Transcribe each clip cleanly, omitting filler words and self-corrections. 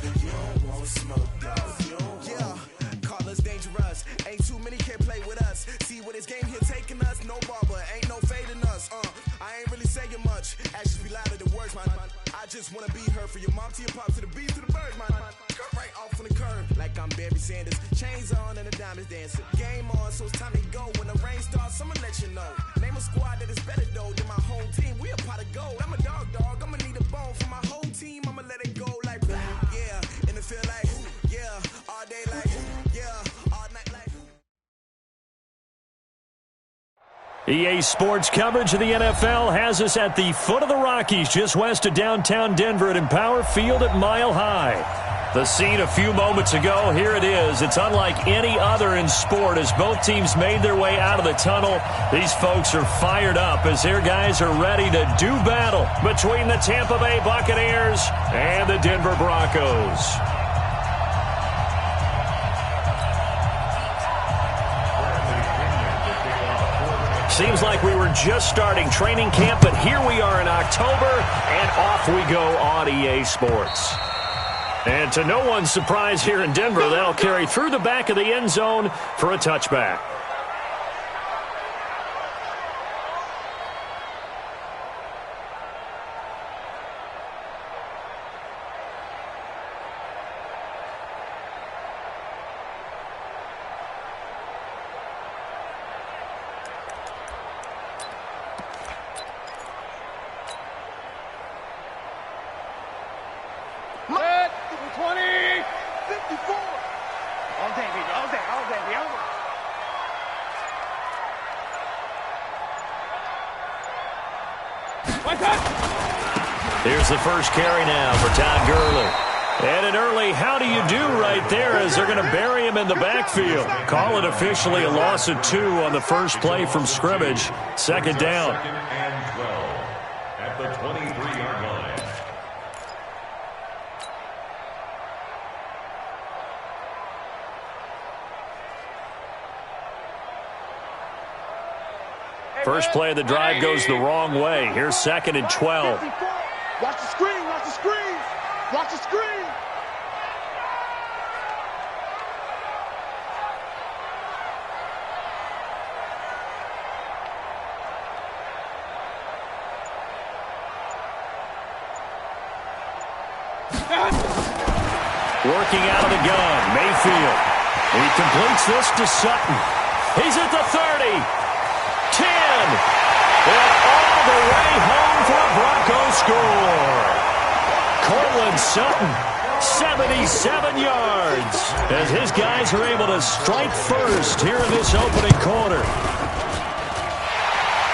You don't want smoke, though. Yeah, call us dangerous. Ain't too many can play with us. See where this game here taking us. No barber, ain't no fading us. I ain't really saying much. Actions be louder than words, man. I just wanna be heard from your mom to your pop to the beat to the birds, man. Cut right off on the curb, like I'm Barry Sanders. Chains on and the diamonds dancing. Game on, so it's time to go. When the rain starts, I'ma let you know. Name a squad that is better though than my whole team. We a pot of gold. I'm a dog. I'ma need a bone for my whole team. I'ma let it go like yeah, and it feel like yeah, all day like yeah, all night like. EA Sports coverage of the NFL has us at the foot of the Rockies, just west of downtown Denver at Empower Field at Mile High. The scene a few moments ago, here it is. It's unlike any other in sport as both teams made their way out of the tunnel. These folks are fired up as their guys are ready to do battle between the Tampa Bay Buccaneers and the Denver Broncos. Seems like we were just starting training camp, but here we are in October, and off we go on EA Sports. And to no one's surprise here in Denver, they'll carry through the back of the end zone for a touchback. Here's the first carry now for Todd Gurley. And an early how do you do right there as they're going to bury him in the backfield. Call it officially a loss of 2 on the first play from scrimmage. Second down. Second and 12 at the 23-yard line. First play of the drive goes the wrong way. Here's second and 12. Watch the screen, watch the screen, watch the screen. Working out of the gun, Mayfield. He completes this to Sutton. He's at the 30, 10, and all the way home for a Broncos score. Cortland Sutton, 77 yards, as his guys are able to strike first here in this opening quarter.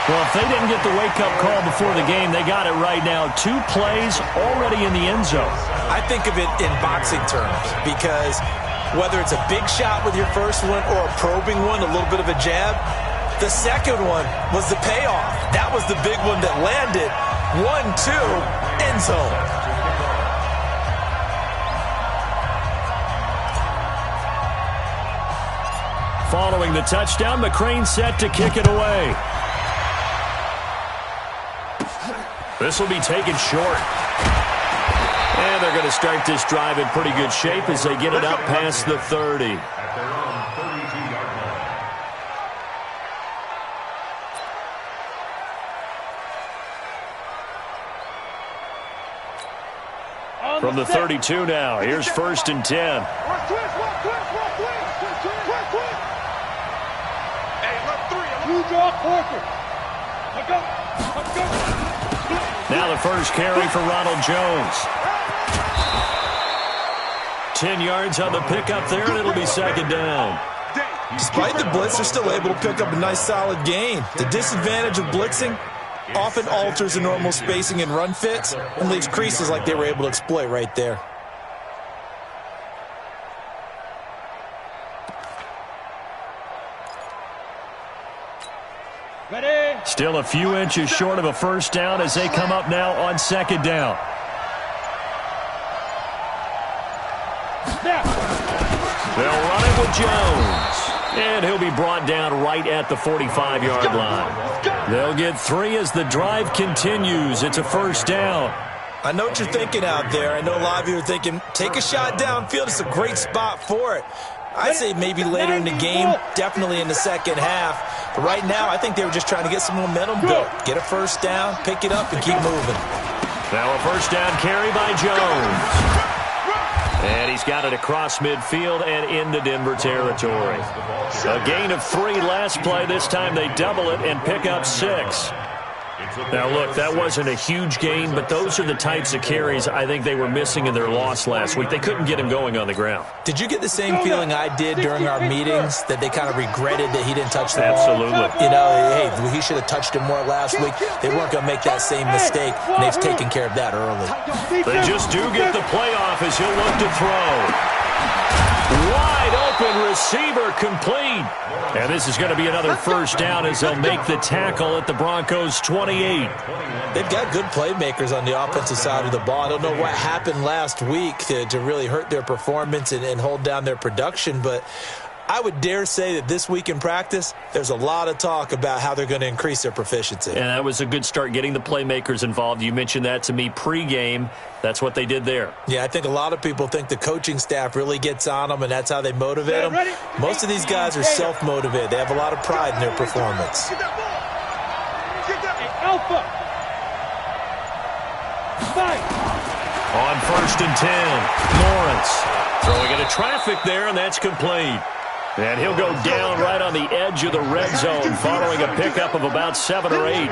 Well, if they didn't get the wake-up call before the game, they got it right now. 2 plays already in the end zone. I think of it in boxing terms because whether it's a big shot with your first one or a probing one, a little bit of a jab, the second one was the payoff. That was the big one that landed. 1-2, end zone. Following the touchdown, McCrane set to kick it away. This will be taken short. And they're going to start this drive in pretty good shape as they get it up past the 30. At their own 32-yard line. From the 32 now, here's first and 10. Now the first carry for Ronald Jones. 10 yards on the pickup there, and it'll be second down. Despite the blitz, they're still able to pick up a nice solid gain. The disadvantage of blitzing often alters the normal spacing and run fits and leaves creases like they were able to exploit right there. Still a few inches short of a first down as they come up now on second down. They'll run it with Jones. And he'll be brought down right at the 45-yard line. They'll get 3 as the drive continues. It's a first down. I know what you're thinking out there. I know a lot of you are thinking, take a shot downfield. It's a great spot for it. I'd say maybe later in the game, definitely in the second half. But right now, I think they were just trying to get some momentum built. Get a first down, pick it up, and keep moving. Now a first down carry by Jones. And he's got it across midfield and into Denver territory. A gain of 3 last play. This time they double it and pick up 6. Now, look, that wasn't a huge gain, but those are the types of carries I think they were missing in their loss last week. They couldn't get him going on the ground. Did you get the same feeling I did during our meetings, that they kind of regretted that he didn't touch the ball? Absolutely. You know, hey, he should have touched it more last week. They weren't going to make that same mistake, and they've taken care of that early. They just do get the playoff as he'll look to throw. Wide open receiver complete. And this is going to be another first down as they'll make the tackle at the Broncos' 28. They've got good playmakers on the offensive side of the ball. I don't know what happened last week to really hurt their performance and hold down their production, but I would dare say that this week in practice, there's a lot of talk about how they're going to increase their proficiency. And that was a good start, getting the playmakers involved. You mentioned that to me pregame. That's what they did there. Yeah, I think a lot of people think the coaching staff really gets on them, and that's how they motivate them. Most of these guys are self-motivated. They have a lot of pride in their performance. Get that Alpha. On 1st and 10, Lawrence throwing into traffic there, and that's complete. And he'll go down right on the edge of the red zone following a pickup of about 7 or 8.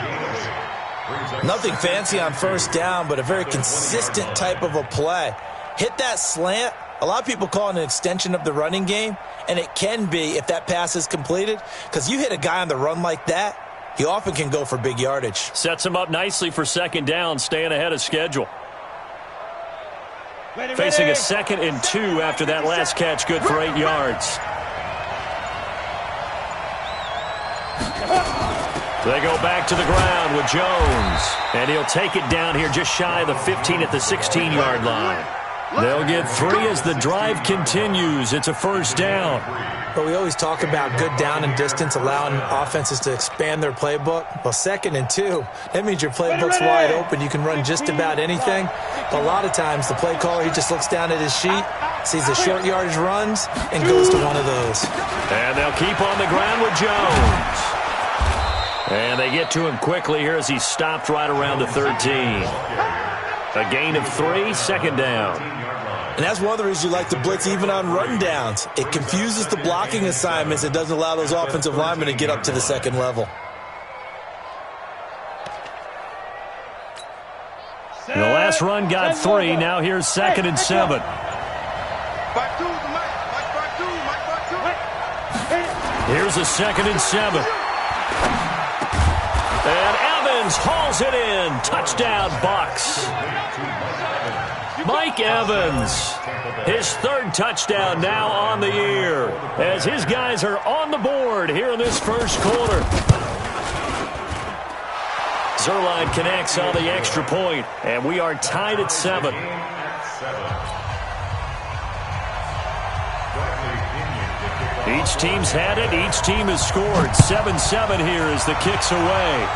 Nothing fancy on first down, but a very consistent type of a play. Hit that slant. A lot of people call it an extension of the running game, and it can be if that pass is completed, because you hit a guy on the run like that, he often can go for big yardage. Sets him up nicely for second down, staying ahead of schedule. Facing a 2nd and 2 after that last catch, good for 8 yards. They go back to the ground with Jones. And he'll take it down here just shy of the 15 at the 16-yard line. They'll get 3 as the drive continues. It's a first down. But we always talk about good down and distance, allowing offenses to expand their playbook. Well, 2nd and 2, that means your playbook's wide open. You can run just about anything. But a lot of times, the play caller, he just looks down at his sheet, sees the short yardage runs, and goes to one of those. And they'll keep on the ground with Jones. And they get to him quickly here as he stopped right around the 13. A gain of 3, second down. And that's one of the reasons you like to blitz even on rundowns. It confuses the blocking assignments. It doesn't allow those offensive linemen to get up to the second level. The last run got 3. Now here's 2nd and 7. Here's a 2nd and 7. And Evans hauls it in. Touchdown, Bucs. Mike Evans, his 3rd touchdown now on the year, as his guys are on the board here in this first quarter. Zerline connects on the extra point, and we are tied at 7. Each team's had it. Each team has scored. 7-7 here as the kick's away.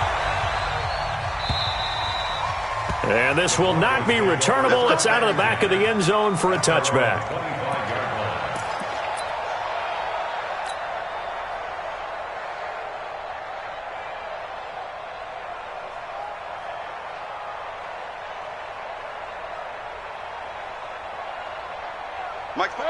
And this will not be returnable. It's out of the back of the end zone for a touchback.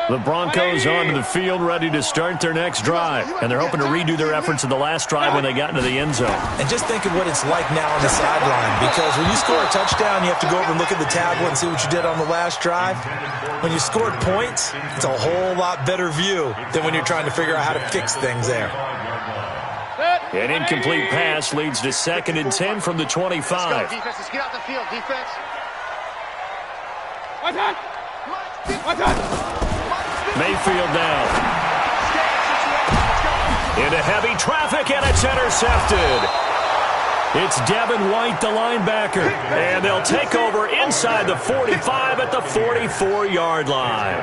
The Broncos onto the field, ready to start their next drive. And they're hoping to redo their efforts in the last drive when they got into the end zone. And just think of what it's like now on the sideline. Because when you score a touchdown, you have to go over and look at the tablet and see what you did on the last drive. When you scored points, it's a whole lot better view than when you're trying to figure out how to fix things there. An incomplete pass leads to 2nd and 10 from the 25. Let's go, defense. Let's get out the field, defense. Mayfield now. Into heavy traffic, and it's intercepted. It's Devin White, the linebacker. And they'll take over inside the 45 at the 44-yard line.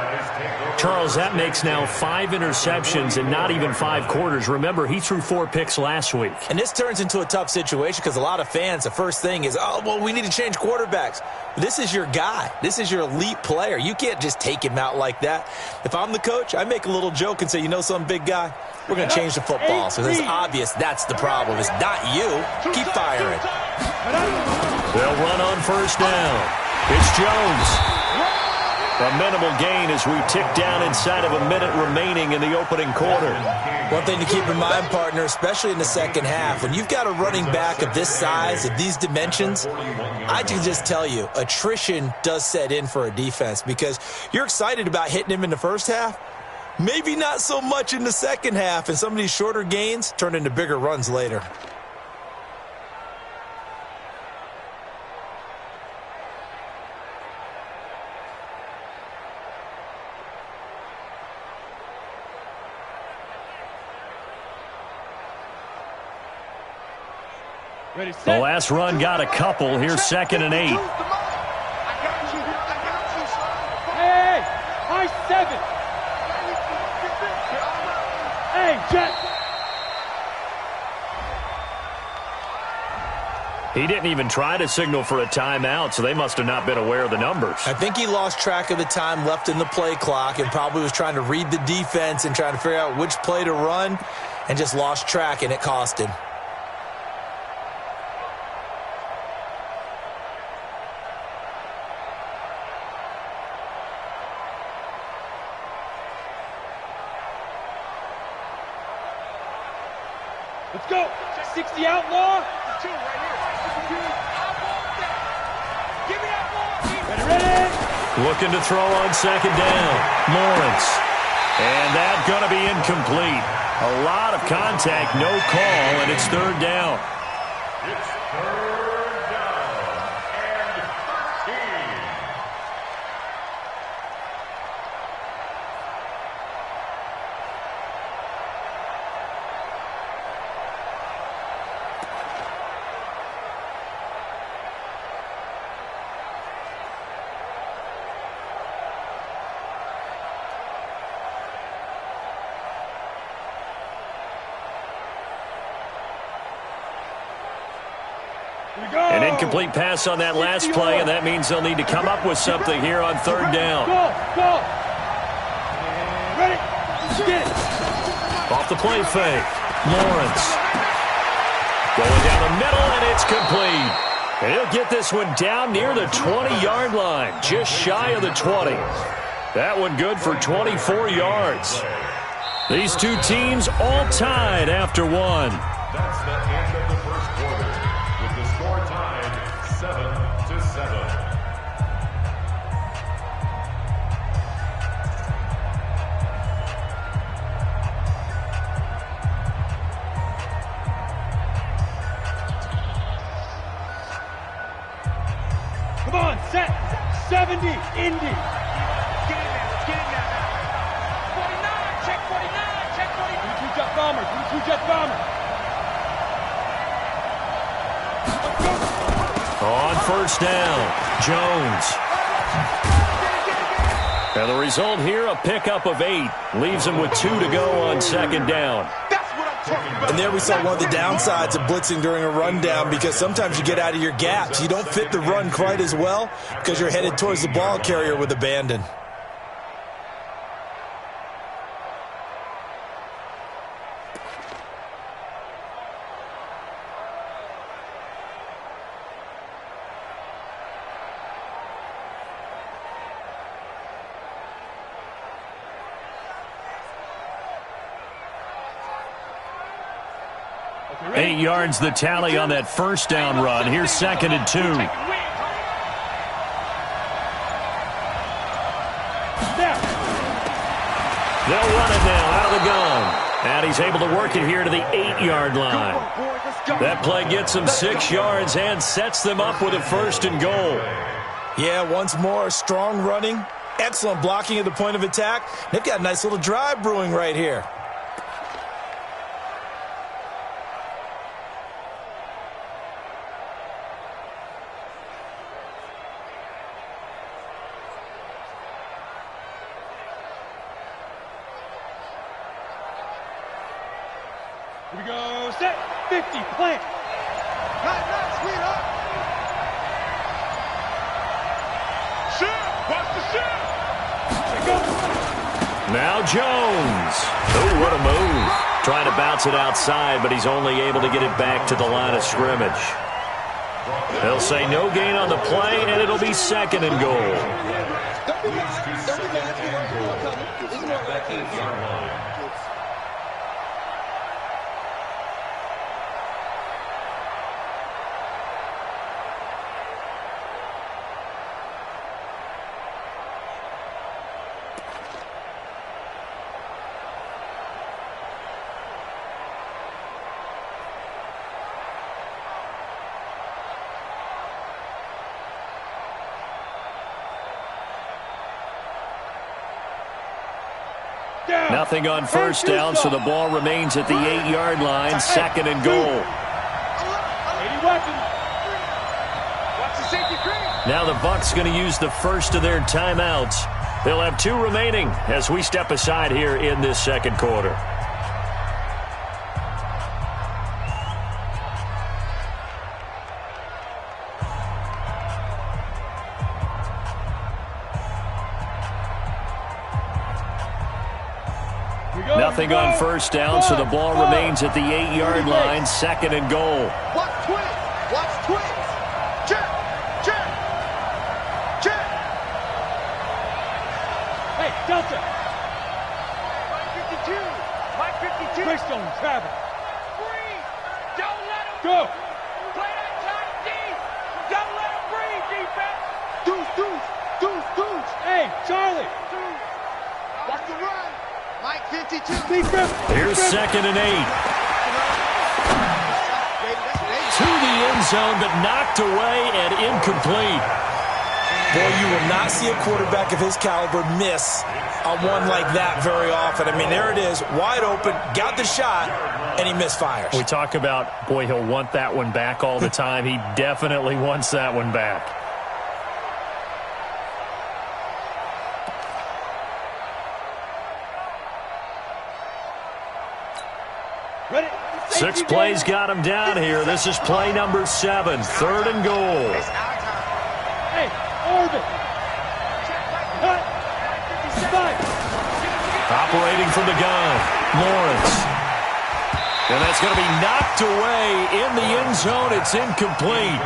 Charles, that makes now 5 interceptions in not even 5 quarters. Remember, he threw 4 picks last week. And this turns into a tough situation because a lot of fans, the first thing is, oh, well, we need to change quarterbacks. This is your guy. This is your elite player. You can't just take him out like that. If I'm the coach, I make a little joke and say, you know something, big guy? We're going to change the football. So it's obvious that's the problem. It's not you. Keep firing. They'll run on first down. It's Jones. A minimal gain as we tick down inside of a minute remaining in the opening quarter. One thing to keep in mind, partner, especially in the second half, when you've got a running back of this size, of these dimensions, I can just tell you, attrition does set in for a defense because you're excited about hitting him in the first half, maybe not so much in the second half, and some of these shorter gains turn into bigger runs later. The last run got a couple. Here's 2nd and 8. Hey, high 7. Hey, Jet. He didn't even try to signal for a timeout, so they must have not been aware of the numbers. I think he lost track of the time left in the play clock and probably was trying to read the defense and trying to figure out which play to run and just lost track, and it cost him. Let's go. 60 outlaw. Ready. Looking to throw on 2nd down. Lawrence. And that's going to be incomplete. A lot of contact, no call, and it's 3rd down. It's 3rd down and 13. An incomplete pass on that last play, and that means they'll need to come up with something here on 3rd down. Go. Ready. Get it. Off the play fake. Lawrence. Going down the middle, and it's complete. And he'll get this one down near the 20-yard line, just shy of the 20. That one good for 24 yards. These two teams all tied after one. That's the end of the first quarter, with the score tied 7-7. Come on, set. 70, Indy. Get in there. Let's get in there now. 49, check 49, check 49. 2 jet bomber, 2 jet bomber. On first down, Jones. And the result here, a pickup of 8. Leaves him with 2 to go on 2nd down. And there we saw one of the downsides of blitzing during a rundown, because sometimes you get out of your gaps. You don't fit the run quite as well because you're headed towards the ball carrier with abandon. Eight yards the tally on that first down run. Here's 2nd and 2. They'll run it now out of the gun. And he's able to work it here to the 8-yard line. That play gets them 6 yards and sets them up with a 1st and goal. Yeah, once more, strong running, excellent blocking at the point of attack. They've got a nice little drive brewing right here. Here we go. Set. 50. Plant. Nice, sweetheart. Shoot. Watch the shoot. Now Jones. Oh, what a move. Trying to bounce it outside, but he's only able to get it back to the line of scrimmage. They'll say no gain on the play, and it'll be second and goal. Nothing on first down, so the ball remains at the 8-yard line, second and goal. Now the Bucs going to use the first of their timeouts. They'll have 2 remaining as we step aside here in this second quarter. Nothing on first down, so the ball remains at the 8-yard line, second and goal. Watch twins. Watch twins. Check. Check. Check. Hey, Delta. Mike 52. Mike 52. Greystone, travel. Breathe. Don't let him Go. play that tight D. Don't let him breathe, defense. Deuce, deuce, deuce, deuce. Hey, Charlie. Watch the run. Mike 52. Here's second and 8. To the end zone, but knocked away and incomplete. Boy, you will not see a quarterback of his caliber miss on one like that very often. I mean, there it is, wide open, got the shot, and he misfires. We talk about, boy, he'll want that one back all the time. He definitely wants that one back. Ready? 6 plays got him down here. This is play number 7, third and goal. Hey, orbit. Cut. Spike. Operating from the gun, Lawrence. And that's going to be knocked away in the end zone. It's incomplete.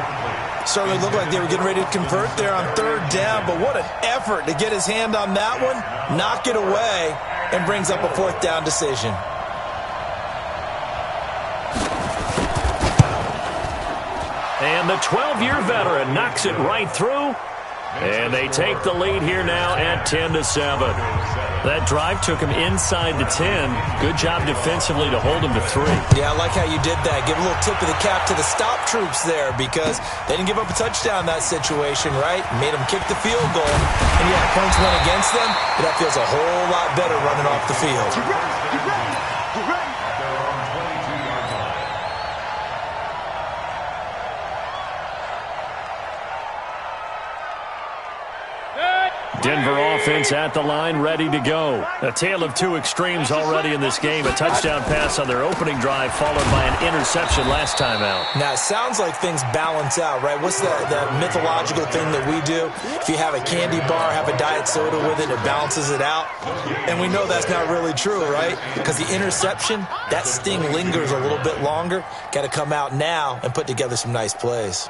Certainly looked like they were getting ready to convert there on third down, but what an effort to get his hand on that one, knock it away, and brings up a fourth down decision. And the 12-year veteran knocks it right through. And they take the lead here now at 10-7. That drive took him inside the 10. Good job defensively to hold him to 3. Yeah, I like how you did that. Give a little tip of the cap to the stop troops there because they didn't give up a touchdown in that situation, right? Made them kick the field goal. And yeah, points went against them, but that feels a whole lot better running off the field. Get ready. Get ready. Denver offense at the line, ready to go. A tale of 2 extremes already in this game. A touchdown pass on their opening drive, followed by an interception last time out. Now, it sounds like things balance out, right? What's that mythological thing that we do? If you have a candy bar, have a diet soda with it, it balances it out. And we know that's not really true, right? Because the interception, that sting lingers a little bit longer. Got to come out now and put together some nice plays.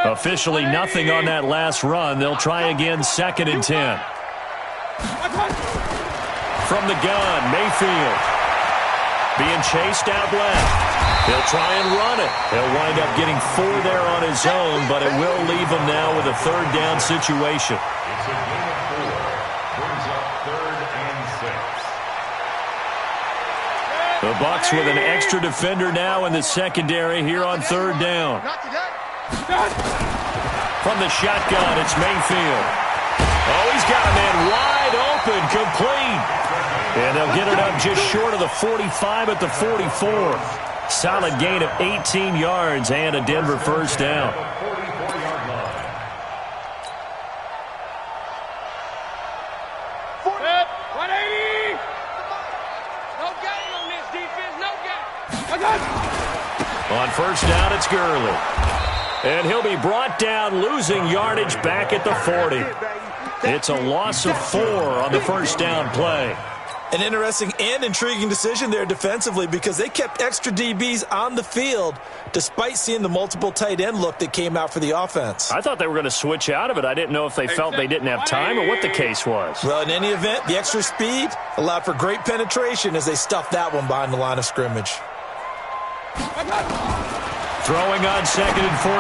Officially nothing on that last run. They'll try again, second and 10. From the gun, Mayfield. Being chased out left. He'll try and run it. He'll wind up getting 4 there on his own, but it will leave him now with a third down situation. It's a gain of 4. Brings up 3rd and 6. The Bucs with an extra defender now in the secondary here on third down. Not today. From the shotgun, it's Mayfield. Oh, he's got a man wide open, complete. And they'll get it up just short of the 45 at the 44. Solid gain of 18 yards and a Denver first down. Line On first down, it's Gurley. And he'll be brought down, losing yardage back at the 40. It's a loss of 4 on the first down play. An interesting and intriguing decision there defensively because they kept extra DBs on the field despite seeing the multiple tight end look that came out for the offense. I thought they were going to switch out of it. I didn't know if they felt they didn't have time or what the case was. Well, in any event, the extra speed allowed for great penetration as they stuffed that one behind the line of scrimmage. Throwing on 2nd and 14.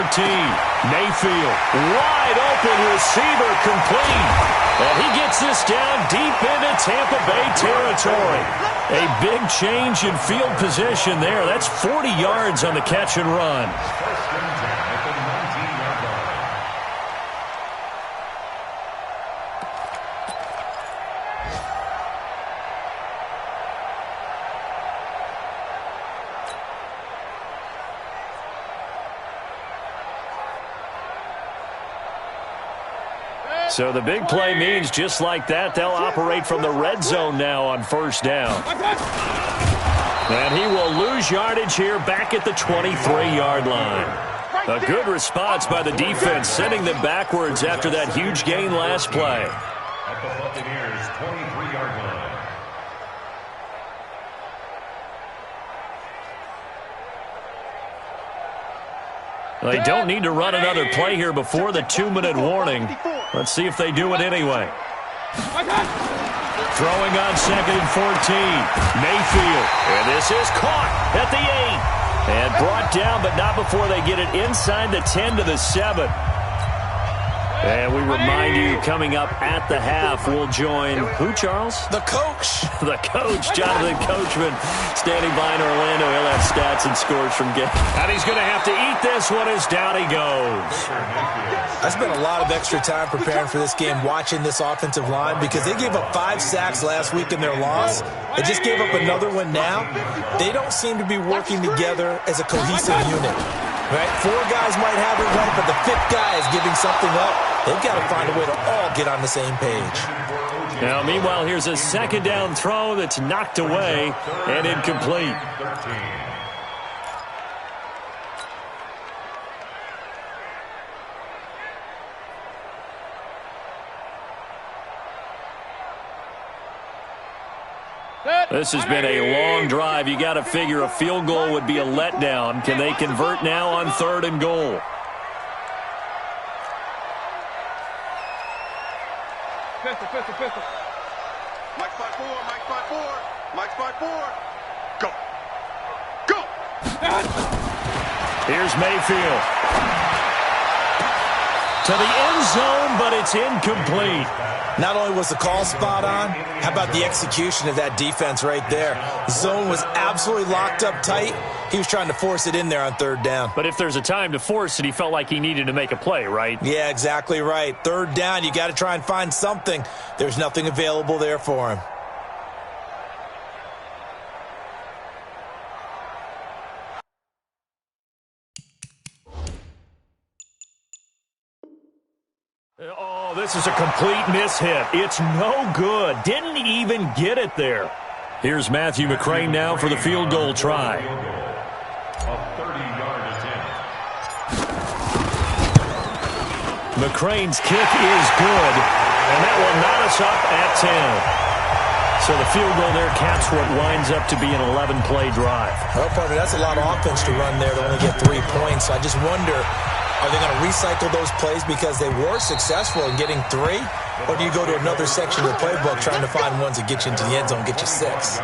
Mayfield, wide open, receiver complete. And he gets this down deep into Tampa Bay territory. A big change in field position there. That's 40 yards on the catch and run. First and 10 at the 19-yard line. So the big play means just like that, they'll operate from the red zone now on first down. And he will lose yardage here back at the 23-yard line. A good response by the defense, sending them backwards after that huge gain last play. At the Buccaneers' 23-yard line. They don't need to run another play here before the 2-minute warning. Let's see if they do it anyway. Throwing on 2nd and 14. Mayfield. And this is caught at the 8. And brought down, but not before they get it inside the 10 to the 7. And we remind you, coming up at the half, we'll join who, Charles? The coach. The coach, Jonathan Coachman, standing by in Orlando. He'll have stats and scores from game. And he's going to have to eat this one as down he goes. I spent a lot of extra time preparing for this game watching this offensive line because they gave up 5 sacks last week in their loss. They just gave up another one now. They don't seem to be working together as a cohesive unit. Right? 4 guys might have it right, but the 5th guy is giving something up. They've got to find a way to all get on the same page. Now, meanwhile, here's a 2nd down throw that's knocked away and incomplete. 13. This has been a long drive. You got to figure a field goal would be a letdown. Can they convert now on 3rd and goal? Pistol. Mike 5-4, Mike 5-4, Mike 5-4. Go. Here's Mayfield. To the end zone, but it's incomplete. Not only was the call spot on, how about the execution of that defense right there? The zone was absolutely locked up tight. He was trying to force it in there on 3rd down. But if there's a time to force it, he felt like he needed to make a play, right? Yeah, exactly right. 3rd down, you got to try and find something. There's nothing available there for him. Oh, this is a complete mishit. It's no good. Didn't even get it there. Here's Matthew McCrane now for the field goal try. A 30-yard attempt. McCrane's kick is good, and that will knot us up at 10. So the field goal there caps what winds up to be an 11-play drive. Well, partner, that's a lot of offense to run there to only get 3 points. I just wonder, are they going to recycle those plays because they were successful in getting 3? Or do you go to another section of the playbook trying to find ones that get you into the end zone, get you 6?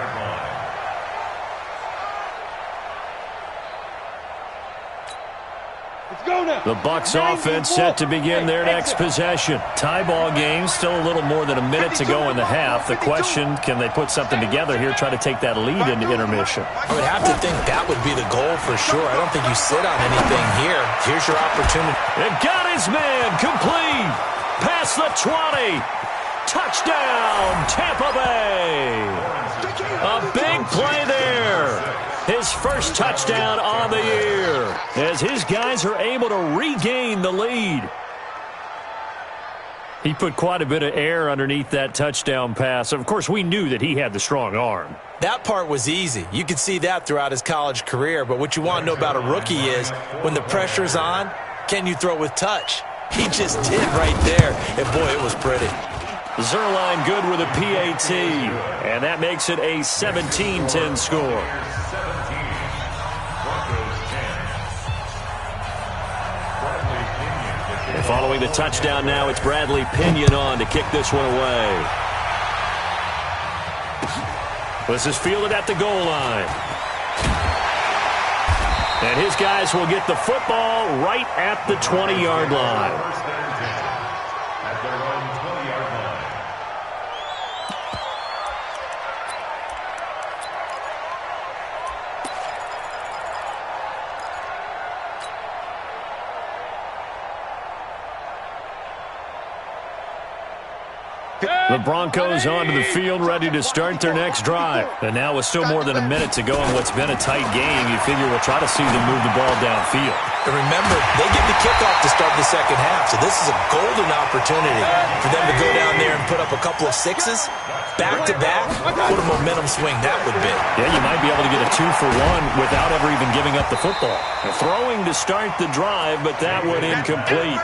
The Bucs offense set to begin their next possession. Tie ball game, still a little more than a minute to go in the half. The question, can they put something together here, try to take that lead into intermission? I would have to think that would be the goal for sure. I don't think you sit on anything here. Here's your opportunity. And got his man, complete. Past the 20. Touchdown, Tampa Bay. A big play there. His first touchdown on the year as his guys are able to regain the lead. He put quite a bit of air underneath that touchdown pass. Of course, we knew that he had the strong arm. That part was easy. You could see that throughout his college career. But what you want to know about a rookie is when the pressure's on, can you throw with touch? He just did right there. And, boy, it was pretty. Zerline good with a PAT. And that makes it a 17-10 score. And following the touchdown now, it's Bradley Pinion on to kick this one away. This is fielded at the goal line. And his guys will get the football right at the 20-yard line. The Broncos onto the field, ready to start their next drive. And now with still more than a minute to go in what's been a tight game, you figure we'll try to see them move the ball downfield. And remember, they get the kickoff to start the second half, so this is a golden opportunity for them to go down there and put up a couple of sixes back-to-back. What a momentum swing that would be. Yeah, you might be able to get a 2-for-1 without ever even giving up the football. Throwing to start the drive, but that one incomplete.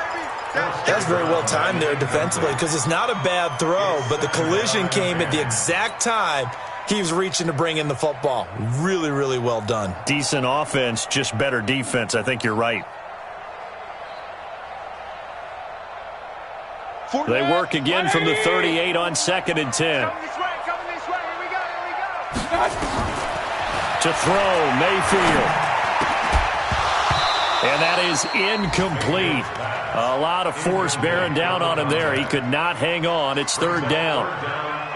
That was very well timed there defensively because it's not a bad throw, but the collision came at the exact time he was reaching to bring in the football. Really, really well done. Decent offense, just better defense. I think you're right. They work again from the 38 on 2nd and 10. Coming this way, here we go. To throw, Mayfield. And that is incomplete. A lot of force bearing down on him there. He could not hang on. It's 3rd down.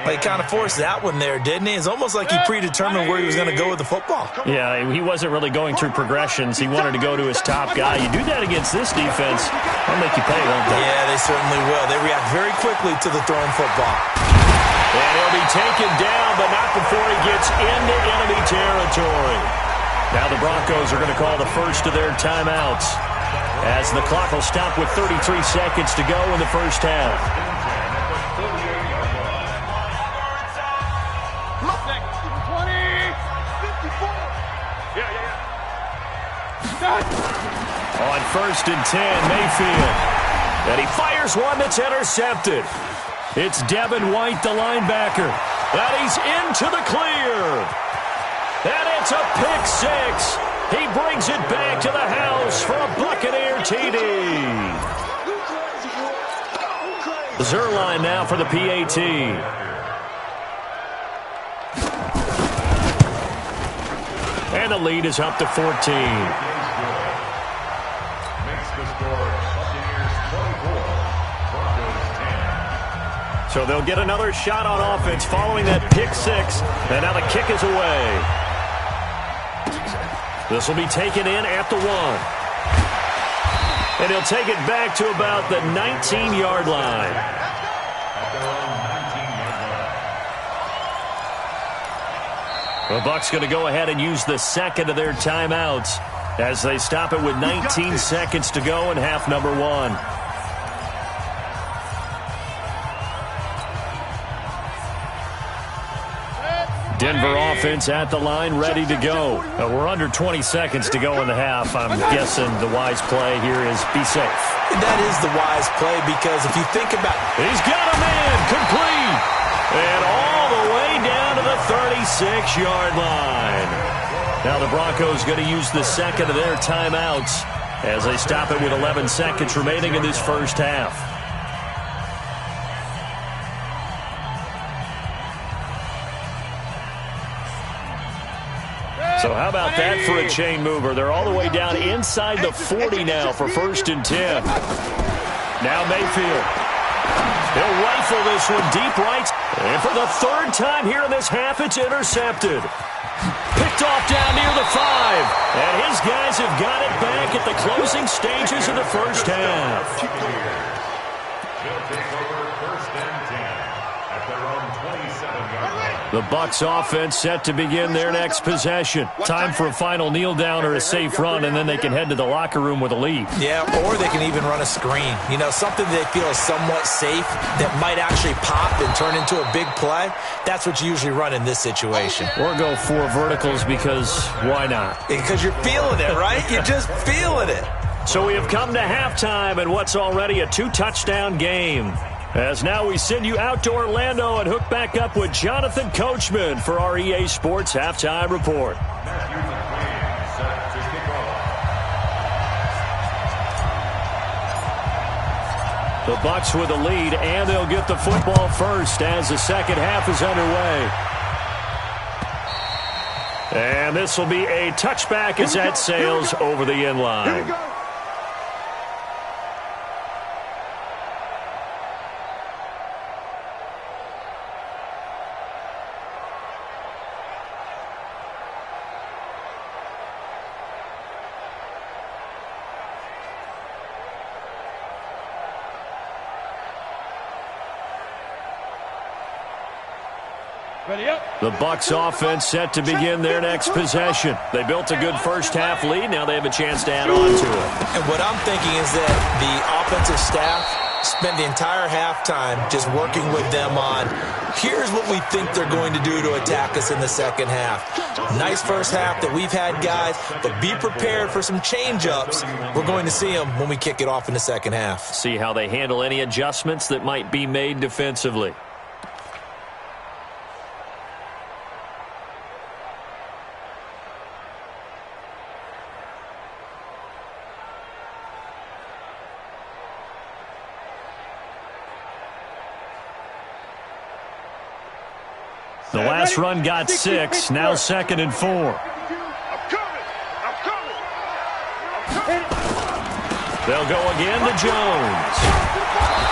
Well, he kind of forced that one there, didn't he? It's almost like he predetermined where he was going to go with the football. Yeah, he wasn't really going through progressions. He wanted to go to his top guy. You do that against this defense, they'll make you pay, won't they? Yeah, they certainly will. They react very quickly to the thrown football. And he'll be taken down, but not before he gets into enemy territory. Now the Broncos are going to call the first of their timeouts, as the clock will stop with 33 seconds to go in the first half. On 1st and 10, Mayfield. And he fires one that's intercepted. It's Devin White, the linebacker. And he's into the clear. And it's a pick 6. He brings it back to the house for a Buccaneer TD. Zerline now for the PAT. And the lead is up to 14. So they'll get another shot on offense following that pick 6. And now the kick is away. This will be taken in at the 1. And he'll take it back to about the 19-yard line. The Bucs going to go ahead and use the second of their timeouts as they stop it with 19 seconds to go in half number 1. Denver offense at the line, ready to go. We're under 20 seconds to go in the half. I'm guessing the wise play here is be safe. That is the wise play because if you think about it. He's got a man, complete. And all the way down to the 36-yard line. Now the Broncos going to use the second of their timeouts as they stop it with 11 seconds remaining in this first half. So how about that for a chain mover? They're all the way down inside the 40 now for 1st and 10. Now Mayfield. He'll rifle this one deep right. And for the 3rd time here in this half, it's intercepted. Picked off down near the 5. And his guys have got it back at the closing stages of the first half. They'll take over 1st and 10 at their own 27. The Bucs offense set to begin their next possession. Time for a final kneel down or a safe run, and then they can head to the locker room with a lead. Yeah, or they can even run a screen. You know, something they feel is somewhat safe that might actually pop and turn into a big play. That's what you usually run in this situation. Or go 4 verticals because why not? Because you're feeling it, right? You're just feeling it. So we have come to halftime in what's already a 2-touchdown game. As now we send you out to Orlando and hook back up with Jonathan Coachman for our EA Sports Halftime Report. The Bucs with a lead, and they'll get the football first as the second half is underway. And this will be a touchback as that sails over the end line. The Bucs offense set to begin their next possession. They built a good first half lead. Now they have a chance to add on to it. And what I'm thinking is that the offensive staff spent the entire halftime just working with them on, here's what we think they're going to do to attack us in the second half. Nice first half that we've had, guys, but be prepared for some change-ups. We're going to see them when we kick it off in the second half. See how they handle any adjustments that might be made defensively. The last run got 6, now 2nd and 4. I'm coming. They'll go again to Jones.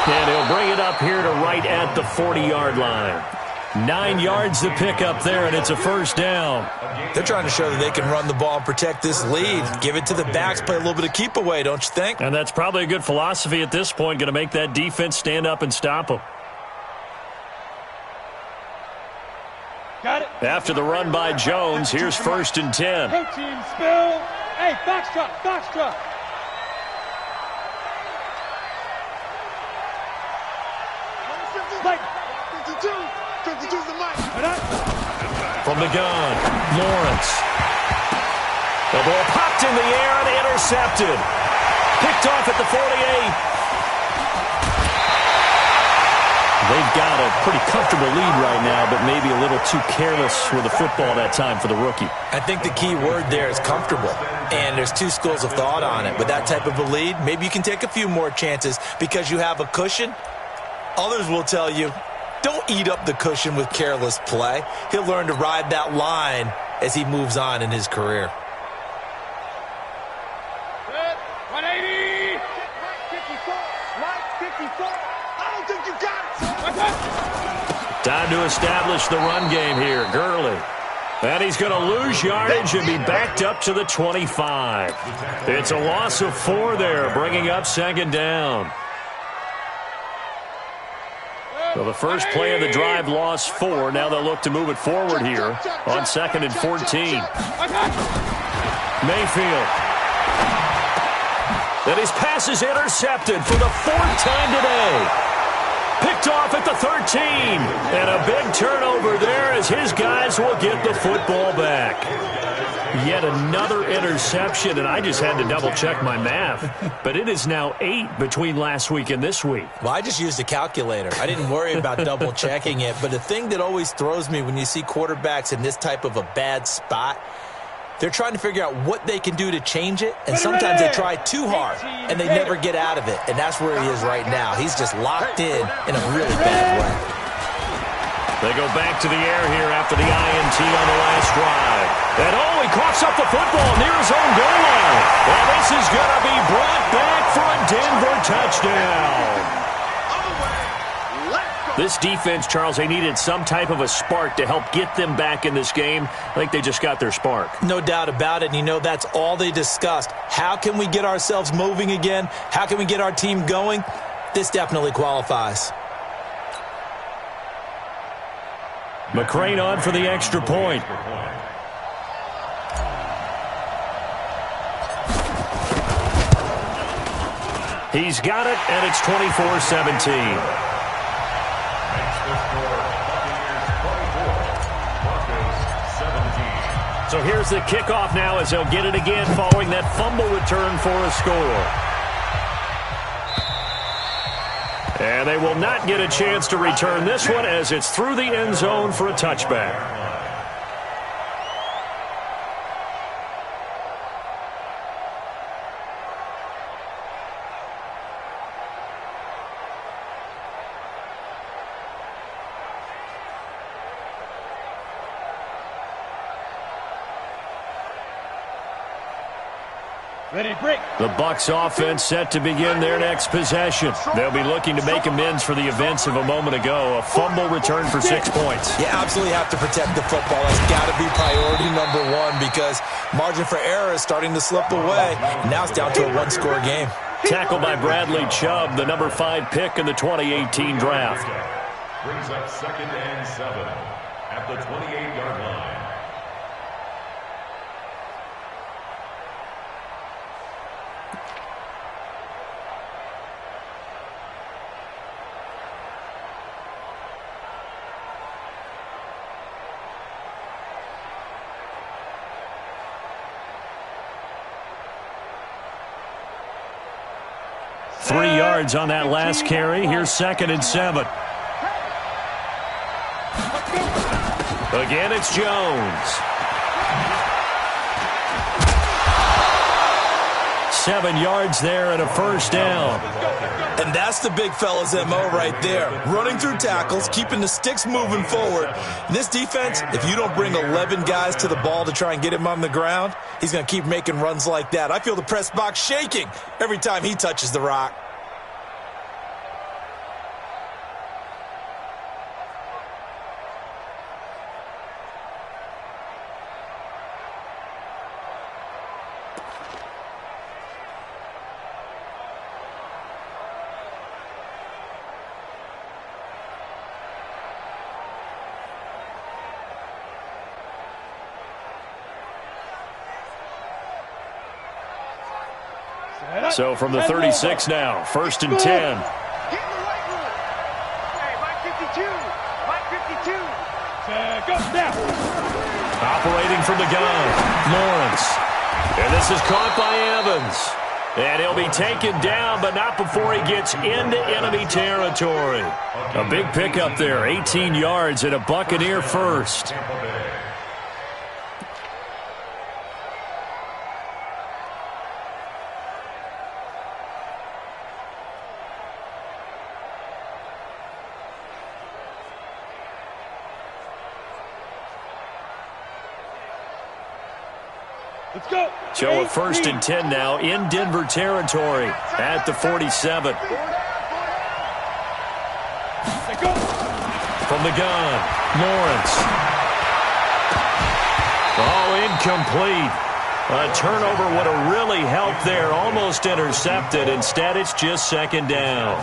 And he'll bring it up here to right at the 40-yard line. 9 yards to pick up there, and it's a first down. They're trying to show that they can run the ball and protect this lead. Give it to the backs, play a little bit of keep away, don't you think? And that's probably a good philosophy at this point, going to make that defense stand up and stop them. Got it. After the run by Jones, here's 1st and 10. Hey, team, spill. Hey, foxtrot. Like 52's the mic. From the gun, Lawrence. The ball popped in the air and intercepted. Picked off at the 48. They've got a pretty comfortable lead right now, but maybe a little too careless with the football that time for the rookie. I think the key word there is comfortable, and there's 2 schools of thought on it. With that type of a lead, maybe you can take a few more chances because you have a cushion. Others will tell you, don't eat up the cushion with careless play. He'll learn to ride that line as he moves on in his career. 180. Mike 54. I don't think you got it. Time to establish the run game here. Gurley. And he's going to lose yardage and be backed up to the 25. It's a loss of 4 there, bringing up 2nd down. So the first play of the drive lost 4. Now they'll look to move it forward here on 2nd and 14. Mayfield. And his pass is intercepted for the 4th time today. Picked off at the 13. And a big turnover there as his guys will get the football back. Yet another interception, and I just had to double-check my math. But it is now 8 between last week and this week. Well, I just used a calculator. I didn't worry about double-checking it. But the thing that always throws me when you see quarterbacks in this type of a bad spot, they're trying to figure out what they can do to change it, and sometimes they try too hard, and they never get out of it. And that's where he is right now. He's just locked in a really bad way. They go back to the air here after the INT on the last drive. And he coughs up the football near his own goal line. And this is going to be brought back for a Denver touchdown. This defense, Charles, they needed some type of a spark to help get them back in this game. I think they just got their spark. No doubt about it. And, you know, that's all they discussed. How can we get ourselves moving again? How can we get our team going? This definitely qualifies. McCrane on for the extra point. He's got it, and it's 24-17. So here's the kickoff now as they'll get it again following that fumble return for a score. And they will not get a chance to return this one as it's through the end zone for a touchback. The Bucs offense set to begin their next possession. They'll be looking to make amends for the events of a moment ago. A fumble return for 6 points. You absolutely have to protect the football. That's got to be priority number one because margin for error is starting to slip away. Now it's down to a one-score game. Tackled by Bradley Chubb, the number 5 pick in the 2018 draft. Brings up 2nd and 7 at the 28-yard line. Three yards on that last carry. Here's 2nd and 7. Again, it's Jones. 7 yards there and a first down. And that's the big fella's MO right there. Running through tackles, keeping the sticks moving forward. In this defense, if you don't bring 11 guys to the ball to try and get him on the ground, he's going to keep making runs like that. I feel the press box shaking every time he touches the rock. So from the 36 now, 1st and 10. Operating from the gun, Lawrence. And this is caught by Evans. And he'll be taken down, but not before he gets into enemy territory. A big pickup there, 18 yards and a Buccaneer first. So a 1st and 10 now in Denver territory at the 47. From the gun, Lawrence. Oh, incomplete. A turnover would have really helped there. Almost intercepted. Instead, it's just 2nd down.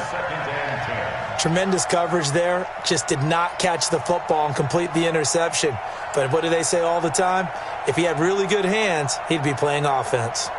Tremendous coverage there. Just did not catch the football and complete the interception. But what do they say all the time? If he had really good hands, he'd be playing offense.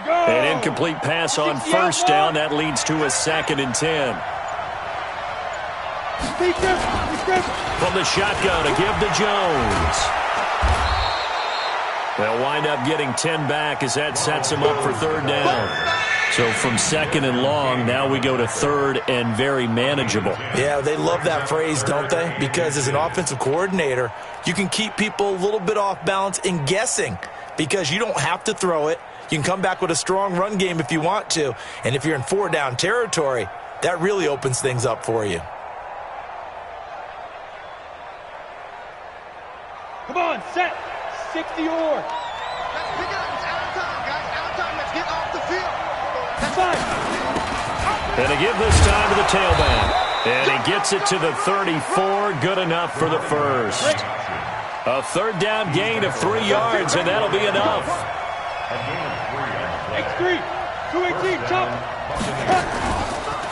An incomplete pass on 1st down. That leads to a 2nd and 10. From the shotgun, a give to Jones. They'll wind up getting 10 back as that sets him up for 3rd down. So from 2nd and long, now we go to 3rd and very manageable. Yeah, they love that phrase, don't they? Because as an offensive coordinator, you can keep people a little bit off balance and guessing because you don't have to throw it. You can come back with a strong run game if you want to. And if you're in 4-down territory, that really opens things up for you. on, set. 60 or. Let's pick it up. It's out of time, guys. Out of time. Let's get off the field. That's fine. And they give this time to the tailback. And he gets it to the 34. Good enough for the first. A third down gain of 3 yards, and that'll be enough. X3. 218. Chop.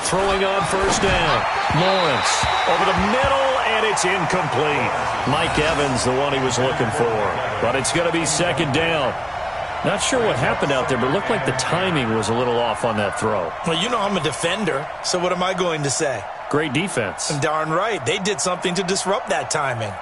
Throwing on first down. Lawrence over the middle, and it's incomplete. Mike Evans, the one he was looking for. But it's going to be second down. Not sure what happened out there, but it looked like the timing was a little off on that throw. Well, you know I'm a defender, so what am I going to say? Great defense. Darn right. They did something to disrupt that timing.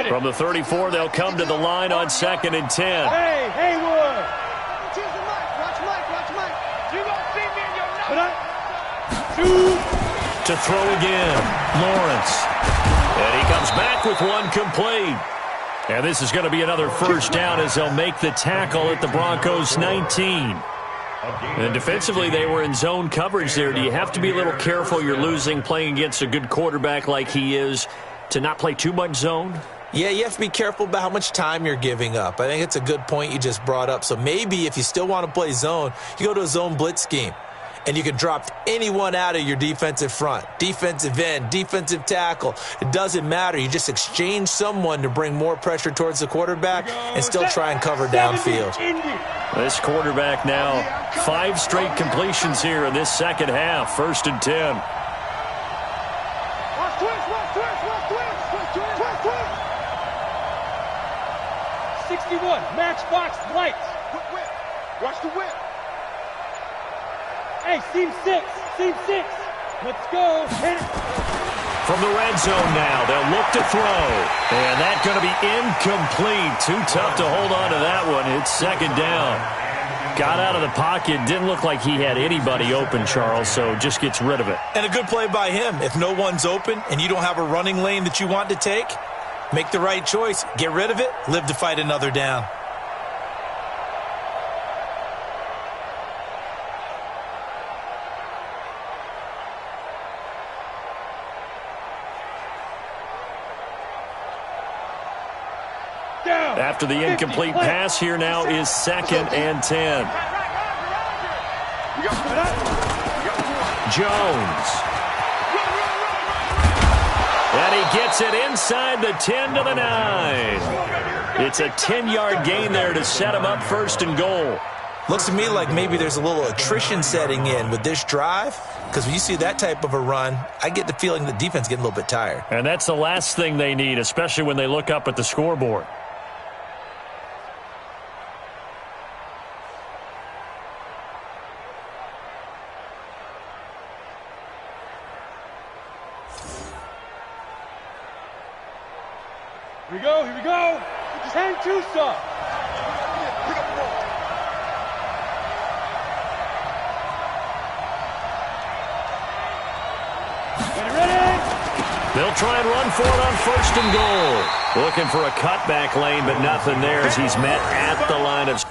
From the 34, they'll come to the line on 2nd and 10. Hey, Haywood. Choose the mic. Watch Mike. Watch Mike. You gonna see me in your number. Two. To throw again, Lawrence. And he comes back with one complete. And this is going to be another first down as they'll make the tackle at the Broncos' 19. And defensively, they were in zone coverage there. Do you have to be a little careful? You're losing playing against a good quarterback like he is to not play too much zone? Yeah, you have to be careful about how much time you're giving up. I think it's a good point you just brought up. So maybe if you still want to play zone, you go to a zone blitz scheme. And you can drop anyone out of your defensive front, defensive end, defensive tackle. It doesn't matter. You just exchange someone to bring more pressure towards the quarterback and still try and cover downfield. This quarterback now 5 straight completions here in this second half. 1st and 10. Watch twist. Watch twist. Watch twist. Watch twist. Watch twist. 61. Matchbox lights. Whip. Watch the whip. Hey, seam 6. Seam 6. Let's go. Hit it. From the red zone now, they'll look to throw. And that's going to be incomplete. Too tough to hold on to that one. It's second down. Got out of the pocket. Didn't look like he had anybody open, Charles, so just gets rid of it. And a good play by him. If no one's open and you don't have a running lane that you want to take, make the right choice. Get rid of it. Live to fight another down. After the incomplete pass, here now is 2nd and 10. Jones. And he gets it inside the 10 to the 9. It's a 10-yard gain there to set him up 1st and goal. Looks to me like maybe there's a little attrition setting in with this drive, because when you see that type of a run, I get the feeling the defense is getting a little bit tired. And that's the last thing they need, especially when they look up at the scoreboard. Here we go. Here we go. Just hang too soft. Pick up the ball. Ready? They'll try and run for it on 1st and goal. Looking for a cutback lane, but nothing there as he's met at the line of...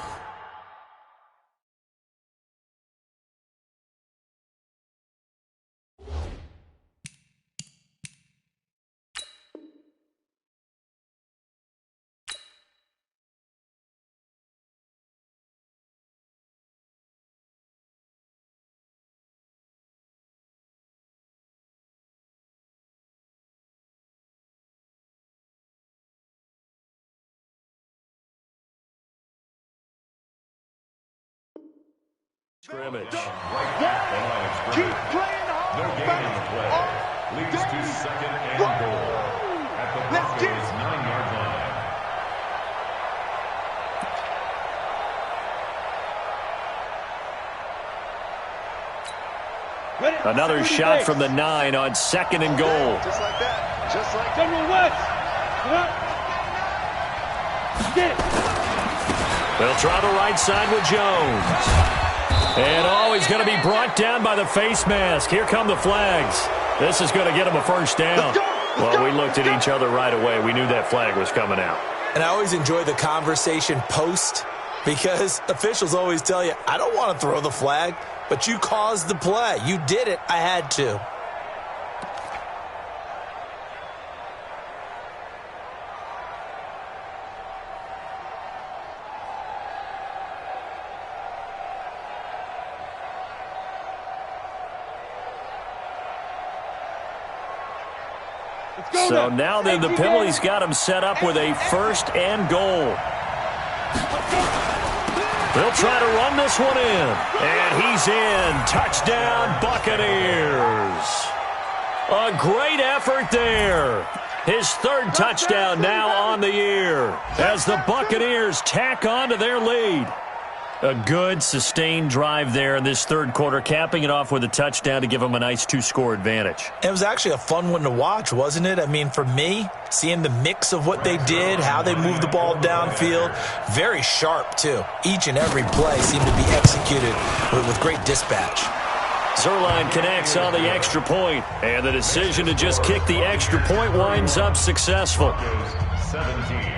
scrimmage. Keep playing hard. Leads to 2nd and goal at the Broncos' 9-yard line. Another shot from the 9 on 2nd and goal. Just like that. Just like General West. Get it. They'll try the right side with Jones. And he's going to be brought down by the face mask. Here come the flags. This is going to get him a first down. Well, we looked at each other right away. We knew that flag was coming out. And I always enjoy the conversation post Because officials always tell you, I don't want to throw the flag, but you caused the play. You did it. I had to. So now then the penalty's got him set up with a 1st and goal. They'll try to run this one in. And he's in. Touchdown, Buccaneers. A great effort there. His 3rd touchdown now on the year as the Buccaneers tack on to their lead. A good, sustained drive there in this 3rd quarter, capping it off with a touchdown to give them a nice 2-score advantage. It was actually a fun one to watch, wasn't it? I mean, for me, seeing the mix of what they did, how they moved the ball downfield, very sharp, too. Each and every play seemed to be executed with great dispatch. Zerline connects on the extra point, and the decision to just kick the extra point winds up successful. 17.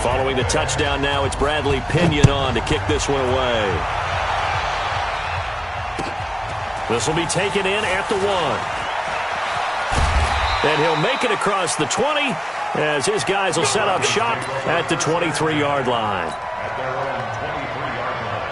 Following the touchdown now, it's Bradley Pinion on to kick this one away. This will be taken in at the 1. And he'll make it across the 20 as his guys will set up shop at the 23-yard line. At their own 23-yard line.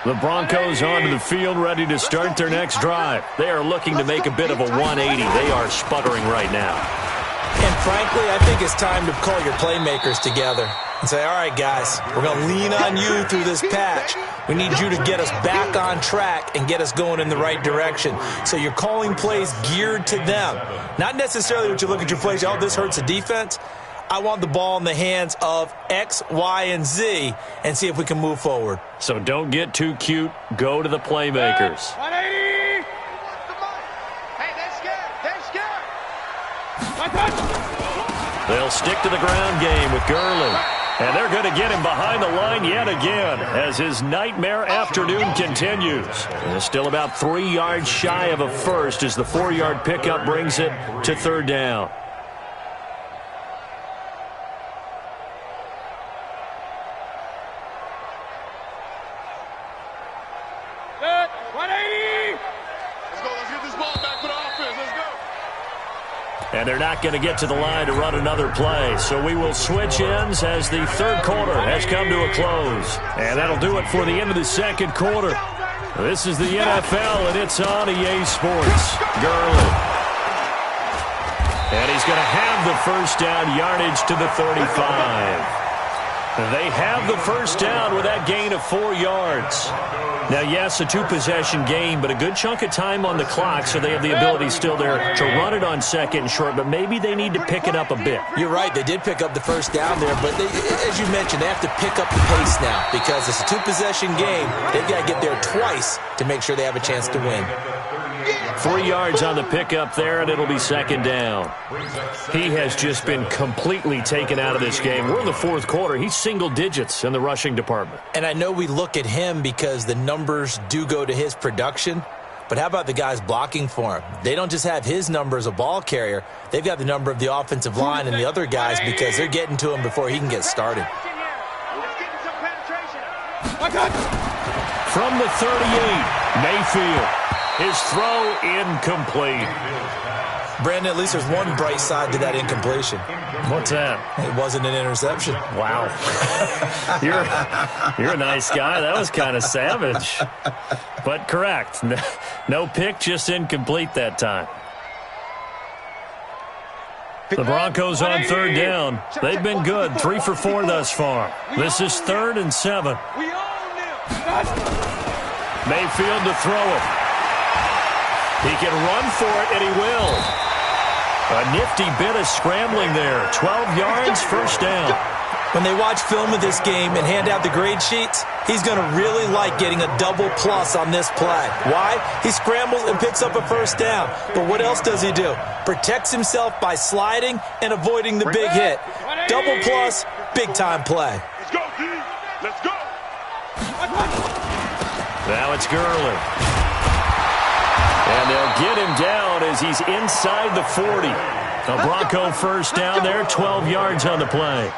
The Broncos onto the field, ready to start their next drive. They are looking to make a bit of a 180. They are sputtering right now. And frankly, I think it's time to call your playmakers together and say, all right, guys, we're going to lean on you through this patch. We need you to get us back on track and get us going in the right direction. So you're calling plays geared to them. Not necessarily what you look at your plays, oh, this hurts the defense. I want the ball in the hands of X, Y, and Z and see if we can move forward. So don't get too cute. Go to the playmakers. 180! Hey, they're scared. They're scared. They'll stick to the ground game with Gurley. And they're going to get him behind the line yet again as his nightmare afternoon continues. And still about 3 yards shy of a first as the 4-yard pickup brings it to 3rd down. And they're not going to get to the line to run another play. So we will switch ends as the 3rd quarter has come to a close. And that'll do it for the end of the 2nd quarter. This is the NFL, and it's on EA Sports. Gurley. And he's going to have the 1st down, yardage to the 35. They have the 1st down with that gain of 4 yards. Now, yes, a 2-possession game, but a good chunk of time on the clock, so they have the ability still there to run it on 2nd and short, but maybe they need to pick it up a bit. You're right. They did pick up the 1st down there, but as you mentioned, they have to pick up the pace now because it's a 2-possession game. They've got to get there twice to make sure they have a chance to win. 3 yards on the pickup there, and it'll be 2nd down. He has just been completely taken out of this game. We're in the 4th quarter. He's single digits in the rushing department. And I know we look at him because the numbers do go to his production, but how about the guys blocking for him? They don't just have his number as a ball carrier. They've got the number of the offensive line and the other guys because they're getting to him before he can get started. From the 38, Mayfield. His throw incomplete. Brandon, at least there's one bright side to that incompletion. What's that? It wasn't an interception. Wow. You're a nice guy. That was kind of savage. But correct. No pick, just incomplete that time. The Broncos on 3rd down. They've been good. 3 for 4 thus far. This is 3rd and 7. Mayfield to throw it. He can run for it, and he will. A nifty bit of scrambling there. 12 yards, 1st down. When they watch film of this game and hand out the grade sheets, he's going to really like getting a double plus on this play. Why? He scrambles and picks up a 1st down. But what else does he do? Protects himself by sliding and avoiding the big hit. Double plus, big-time play. Let's go, D. Let's go. Now it's Gurley. And they'll get him down as he's inside the 40. A Bronco first down there, 12 yards on the play.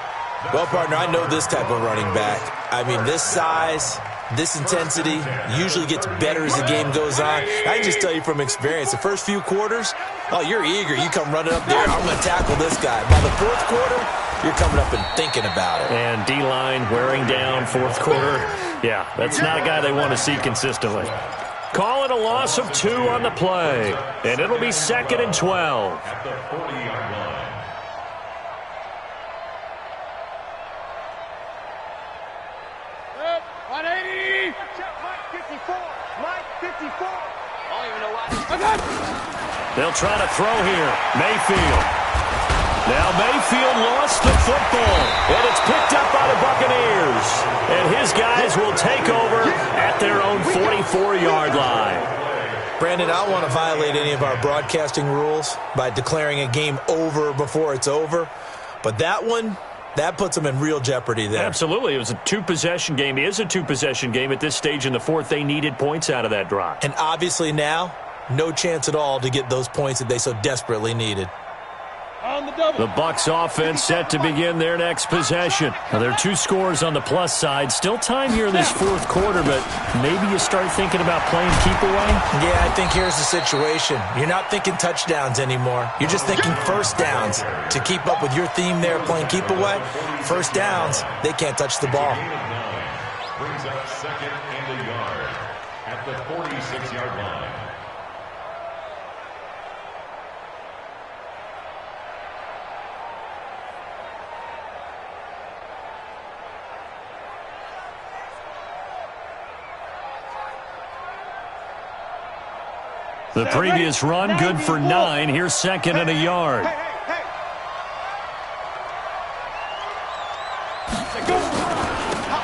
Well, partner, I know this type of running back. I mean, this size, this intensity usually gets better as the game goes on. I can just tell you from experience, the first few quarters, oh, you're eager. You come running up there, I'm going to tackle this guy. By the fourth quarter, you're coming up and thinking about it. And D-line wearing down fourth quarter. Yeah, that's not a guy they want to see consistently. Call it a loss of 2 on the play. And it'll be 2nd and 12. At the 40-yard line. They'll try to throw here. Mayfield. Now Mayfield lost the football, and it's picked up by the Buccaneers. And his guys will take over at their own 44-yard line. Brandon, I don't want to violate any of our broadcasting rules by declaring a game over before it's over, but that one, that puts them in real jeopardy there. Absolutely. It was a 2-possession game. It is a 2-possession game at this stage in the fourth. They needed points out of that drive. And obviously now, no chance at all to get those points that they so desperately needed. The Bucs offense set to begin their next possession. Now, there are 2 scores on the plus side. Still time here in this fourth quarter, but maybe you start thinking about playing keep away? Yeah, I think here's the situation. You're not thinking touchdowns anymore. You're just thinking first downs. To keep up with your theme there, playing keep away, first downs, they can't touch the ball. Brings up 2nd and a yard at the 46-yard line. The previous run, good for 9. Here's 2nd and a yard.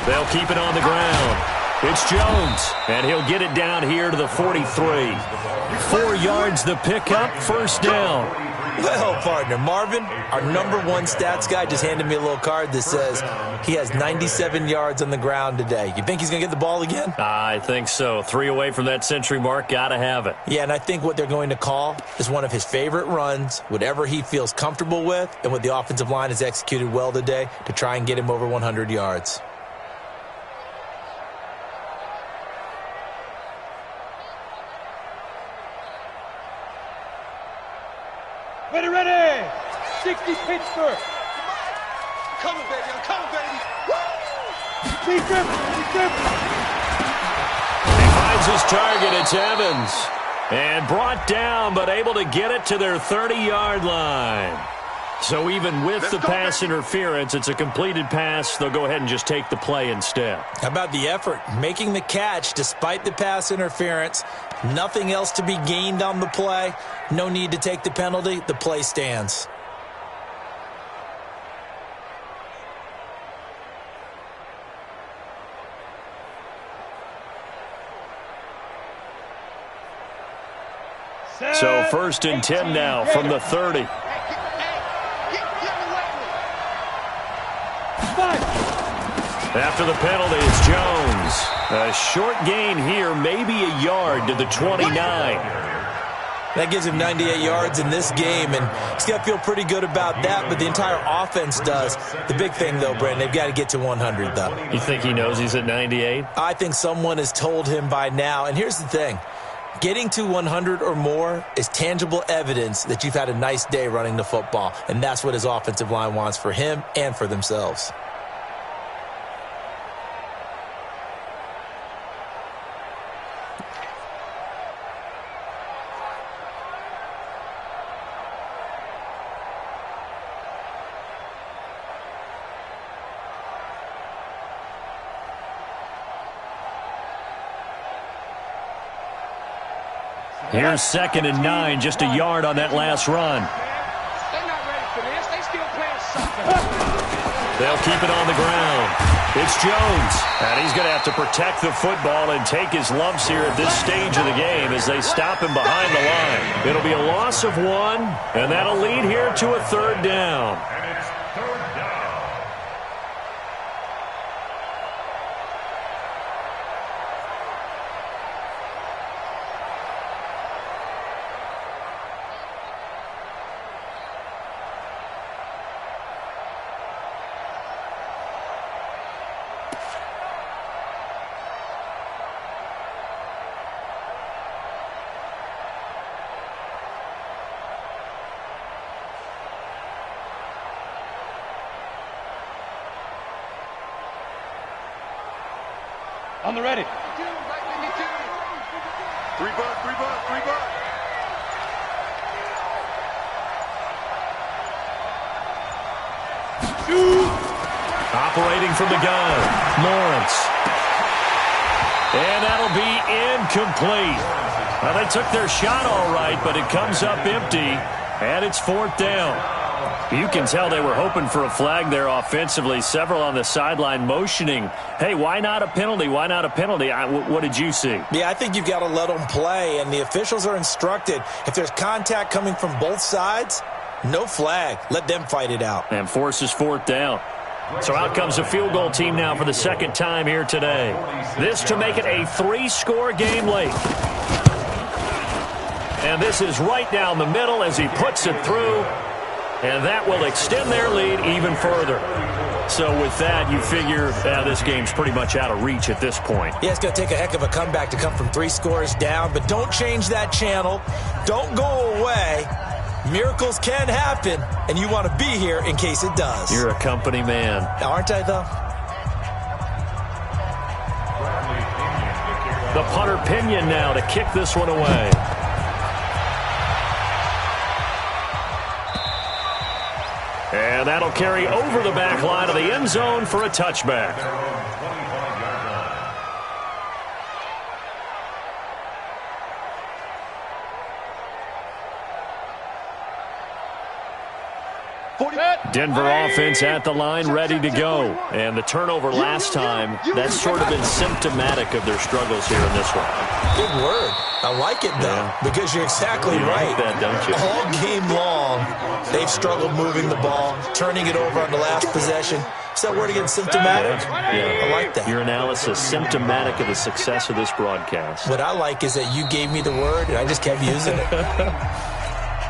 They'll keep it on the ground. It's Jones, and he'll get it down here to the 43. 4 yards the pickup, first down. Well, partner, Marvin, our #1 stats guy, just handed me a little card that says he has 97 yards on the ground today. You think he's going to get the ball again? I think so. 3 away from that century mark. Got to have it. Yeah, and I think what they're going to call is one of his favorite runs, whatever he feels comfortable with, and what the offensive line has executed well today to try and get him over 100 yards. Ready! 60 Pittsburgh. Coming, baby. I'm coming, baby. Woo! He's driven. He finds his target. It's Evans. And brought down, but able to get it to their 30-yard line. So even with the pass interference, it's a completed pass. They'll go ahead and just take the play instead. How about the effort? Making the catch despite the pass interference. Nothing else to be gained on the play. No need to take the penalty. The play stands. So 1st and 10 now from the 30. After the penalty, it's Jones. A short gain here, maybe a yard to the 29. That gives him 98 yards in this game, and he's got to feel pretty good about that, but the entire offense does. The big thing, though, Brandon, they've got to get to 100, though. You think he knows he's at 98? I think someone has told him by now, and here's the thing. Getting to 100 or more is tangible evidence that you've had a nice day running the football, and that's what his offensive line wants for him and for themselves. Here's 2nd and 9, just a yard on that last run. They're not ready for this. They still playing something. They'll keep it on the ground. It's Jones, and he's going to have to protect the football and take his lumps here at this stage of the game as they stop him behind the line. It'll be a loss of 1, and that'll lead here to a 3rd down. And it's 3rd down. On the ready. 3 buck, 3 buck, 3 buck. Operating from the gun, Lawrence. And that'll be incomplete. Well, they took their shot all right, but it comes up empty, and it's 4th down. You can tell they were hoping for a flag there offensively. Several on the sideline motioning, hey, why not a penalty? Why not a penalty? What did you see? Yeah, I think you've got to let them play, and the officials are instructed. If there's contact coming from both sides, no flag. Let them fight it out. And forces 4th down. So out comes the field goal team now for the second time here today. This to make it a 3-score game late. And this is right down the middle as he puts it through. And that will extend their lead even further. So with that, you figure this game's pretty much out of reach at this point. Yeah, it's going to take a heck of a comeback to come from 3 scores down. But don't change that channel. Don't go away. Miracles can happen, and you want to be here in case it does. You're a company man. Aren't I, though? The punter Pinion now to kick this one away. And that'll carry over the back line of the end zone for a touchback. Denver offense at the line, ready to go. And the turnover last time, that's sort of been symptomatic of their struggles here in this one. Good word. I like it, though, because you're exactly right. Like that, don't you? All game long, they've struggled moving the ball, turning it over on the last possession. Is that word again, symptomatic? Yeah. I like that. Your analysis, symptomatic of the success of this broadcast. What I like is that you gave me the word, and I just kept using it.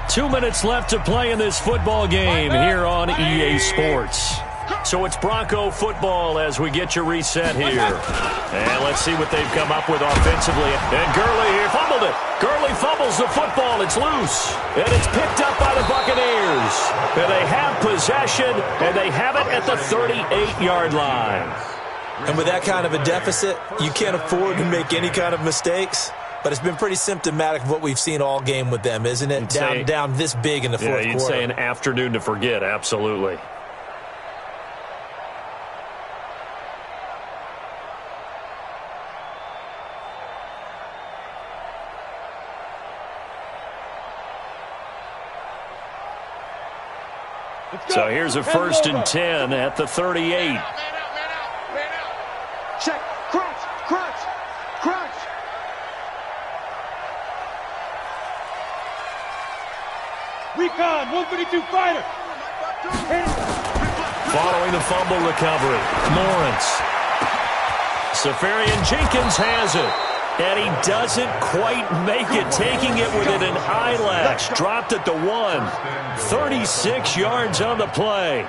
2 minutes left to play in this football game here on EA Sports. So it's Bronco football as we get you reset here. And let's see what they've come up with offensively. And Gurley here fumbled it. Gurley fumbles the football. It's loose. And it's picked up by the Buccaneers. And they have possession, and they have it at the 38-yard line. And with that kind of a deficit, you can't afford to make any kind of mistakes. But it's been pretty symptomatic of what we've seen all game with them, isn't it? Down this big in the fourth quarter. Yeah, you'd say an afternoon to forget, absolutely. So here's a 1st and 10 at the 38. Man out. Check. Crunch. Recon, 132 fighter. Following the fumble recovery, Lawrence. Safarian Jenkins has it. And he doesn't quite make it, taking it within an eyelash. Dropped at the 1. 36 yards on the play.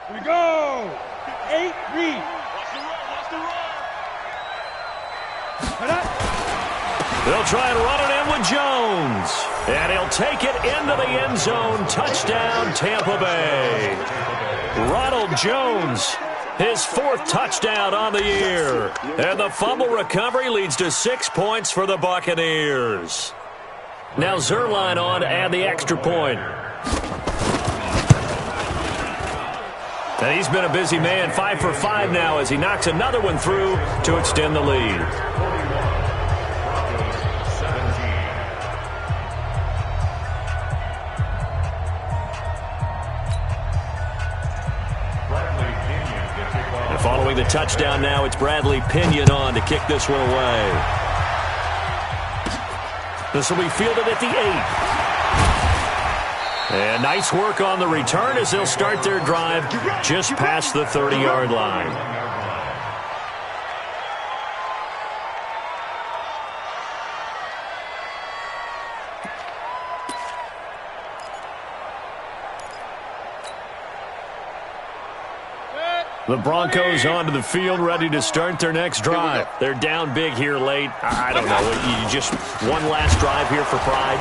Here we go. 8 read. Watch the run. They'll try and run it in with Jones. And he'll take it into the end zone. Touchdown, Tampa Bay. Ronald Jones, his 4th touchdown on the year. And the fumble recovery leads to 6 points for the Buccaneers. Now Zerline on to add the extra point. And he's been a busy man, 5 for 5 now as he knocks another one through to extend the lead. And following the touchdown now, it's Bradley Pinion on to kick this one away. This will be fielded at the 8. And nice work on the return as they'll start their drive just past the 30-yard line. The Broncos onto the field, ready to start their next drive. They're down big here late. I don't know. You just one last drive here for pride.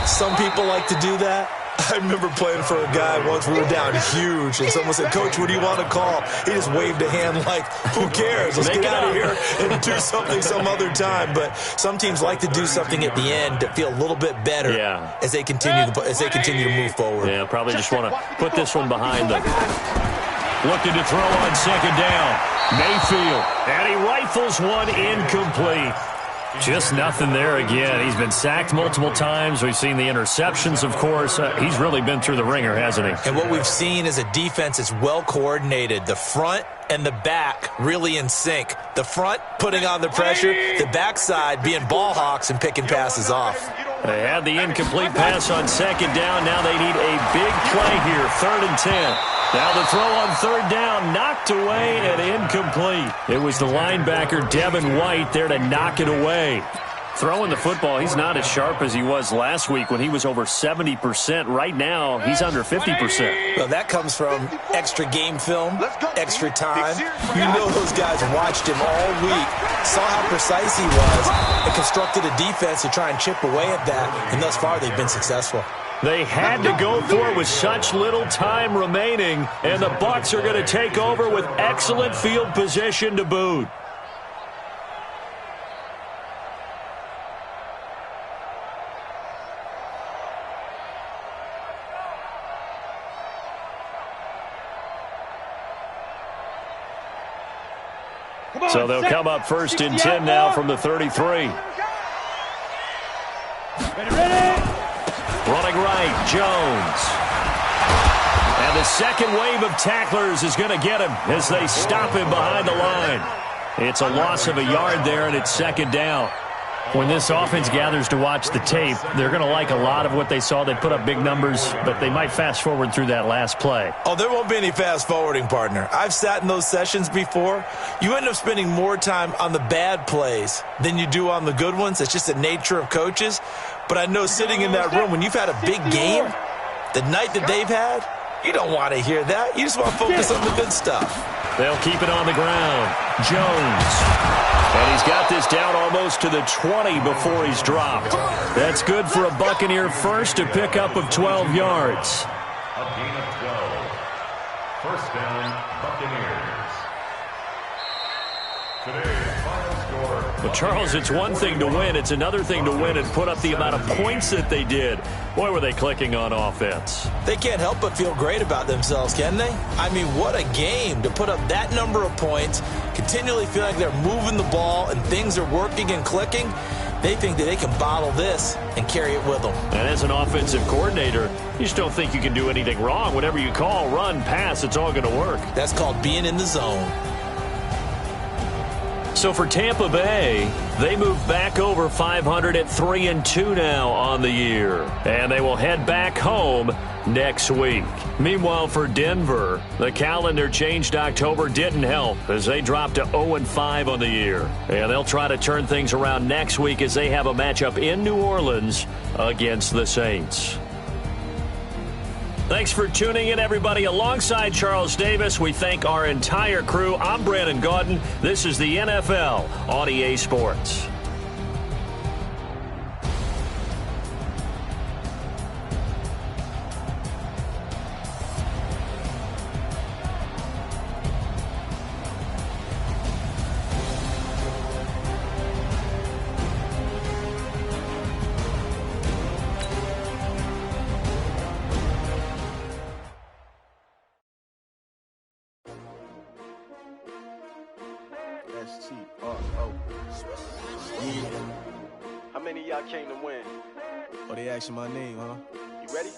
Some people like to do that. I remember playing for a guy once. We were down huge, and someone said, "Coach, what do you want to call?" He just waved a hand like, "Who cares? Let's get out of here and do something some other time." But some teams like to do something at the end to feel a little bit better as they continue to move forward. Yeah, probably just want to put this one behind them. Looking to throw on second down. Mayfield, and he rifles one incomplete. Just nothing there again. He's been sacked multiple times. We've seen the interceptions, of course. He's really been through the ringer, hasn't he? And what we've seen is a defense is well coordinated. The front and the back really in sync. The front putting on the pressure, the backside being ball hawks and picking passes off. They had the incomplete pass on second down. Now they need a big play here, 3rd and 10. Now the throw on third down, knocked away and incomplete. It was the linebacker, Devin White, there to knock it away. Throwing the football, he's not as sharp as he was last week when he was over 70%. Right now, he's under 50%. Well, that comes from extra game film, extra time. You know those guys watched him all week, saw how precise he was, and constructed a defense to try and chip away at that, and thus far they've been successful. They had to go for it with such little time remaining, and the Bucs are going to take over with excellent field position to boot. So they'll come up 1st and 10 now from the 33. Running right, Jones. And the second wave of tacklers is going to get him as they stop him behind the line. It's a loss of a yard there, and it's 2nd down. When this offense gathers to watch the tape, they're going to like a lot of what they saw. They put up big numbers, but they might fast forward through that last play. Oh, there won't be any fast forwarding, partner. I've sat in those sessions before. You end up spending more time on the bad plays than you do on the good ones. It's just the nature of coaches. But I know sitting in that room, when you've had a big game, the night that they've had, you don't want to hear that. You just want to focus on the good stuff. They'll keep it on the ground. Jones. And he's got this down almost to the 20 before he's dropped. That's good for a Buccaneer first, a pickup of 12 yards. A gain of 12. First down, Buccaneers. Today's final score. But, Charles, it's one thing to win. It's another thing to win and put up the amount of points that they did. Boy, were they clicking on offense. They can't help but feel great about themselves, can they? I mean, what a game to put up that number of points, continually feel like they're moving the ball and things are working and clicking. They think that they can bottle this and carry it with them. And as an offensive coordinator, you just don't think you can do anything wrong. Whatever you call, run, pass, it's all going to work. That's called being in the zone. So for Tampa Bay, they move back over 500 at 3-2 now on the year. And they will head back home next week. Meanwhile, for Denver, the calendar changed October didn't help as they dropped to 0-5 on the year. And they'll try to turn things around next week as they have a matchup in New Orleans against the Saints. Thanks for tuning in, everybody. Alongside Charles Davis, we thank our entire crew. I'm Brandon Gaudin. This is the NFL on EA Sports. How many of y'all came to win? Oh, they asking my name, huh? You ready?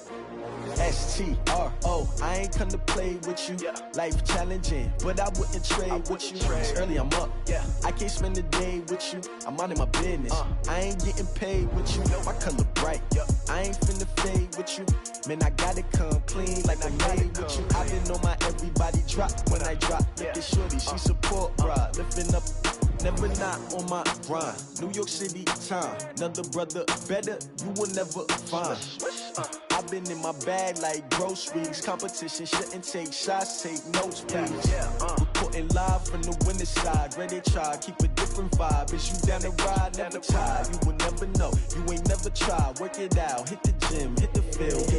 S-T-R-O, I ain't come to play with you. Yeah. Life challenging, but I wouldn't trade with you. It's early, I'm up. Yeah. I can't spend the day with you. I'm minding my business. I ain't getting paid with you. My color bright. Yeah. I ain't finna fade with you. Man, I gotta come clean like I made with you. I been on my everybody drop when I drop. Look at shorty, she support, bruh. Lifting up. Never not on my grind. New York City time. Another brother better, you will never find. I've been in my bag like groceries. Competition shouldn't take shots, take notes, please. Reporting live from the winter side. Great they try, keep a different vibe. Is you down the ride, never tired. You will never know, you ain't never tried. Work it out, hit the gym, hit the field.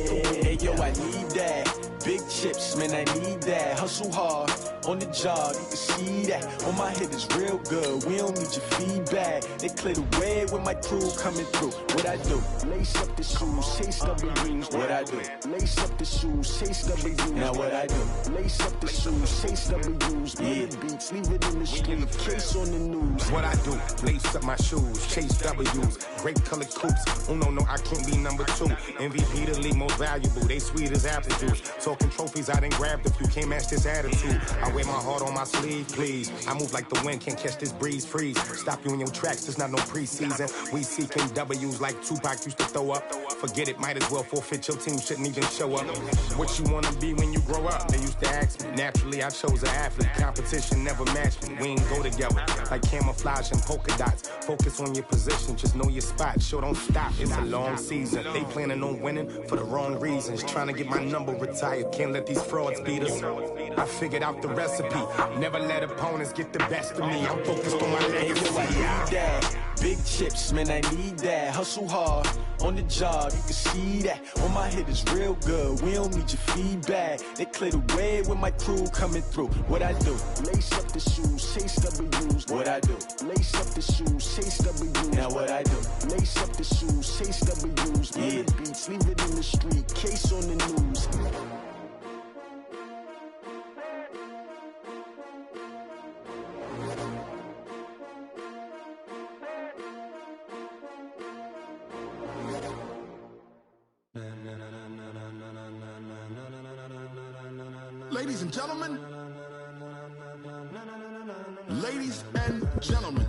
Hey yo, I need that. Big chips, man, I need that. Hustle hard, on the job, you can see that. On my head is real good, we don't need your feedback. They clear the way when my crew coming through. What I do? Lace up the shoes, chase W's. What I do? Lace up the shoes, chase W's. Now what I do? Lace up the shoes, chase W's. Yeah, beats, leave it in the street, case on the news. What I do? Lace up my shoes, chase W's. Great colored coops. Oh no, I can't be number 2. MVP the league most valuable. They sweet as apple juice. Talking trophies, I done grabbed a few. Can't match this attitude. I wear my heart on my sleeve, please. I move like the wind, can't catch this breeze, freeze. Stop you in your tracks, there's not no preseason. We seeking W's like Tupac used to throw up. Forget it, might as well forfeit. Your team shouldn't even show up. What you wanna be when you grow up? They used to ask me. Naturally, I chose an athlete. Competition never matched me. We ain't go together like camouflage and polka dots. Focus on your position, just know your spot. Sure, don't stop. It's a long season. They planning on winning for the wrong reasons. Trying to get my number retired. Can't let these frauds beat us. I figured out the recipe. Never let opponents get the best of me. I'm focused on my legacy. Big chips, man, I need that. Hustle hard, on the job, you can see that. On my head is real good, we don't need your feedback. They clear the way when my crew coming through. What I do? Lace up the shoes, chase W's. What I do? Lace up the shoes, chase W's. Now what I do? Lace up the shoes, chase W's. Yeah, beats, leave it in the street, case on the news. Ladies and gentlemen, ladies and gentlemen,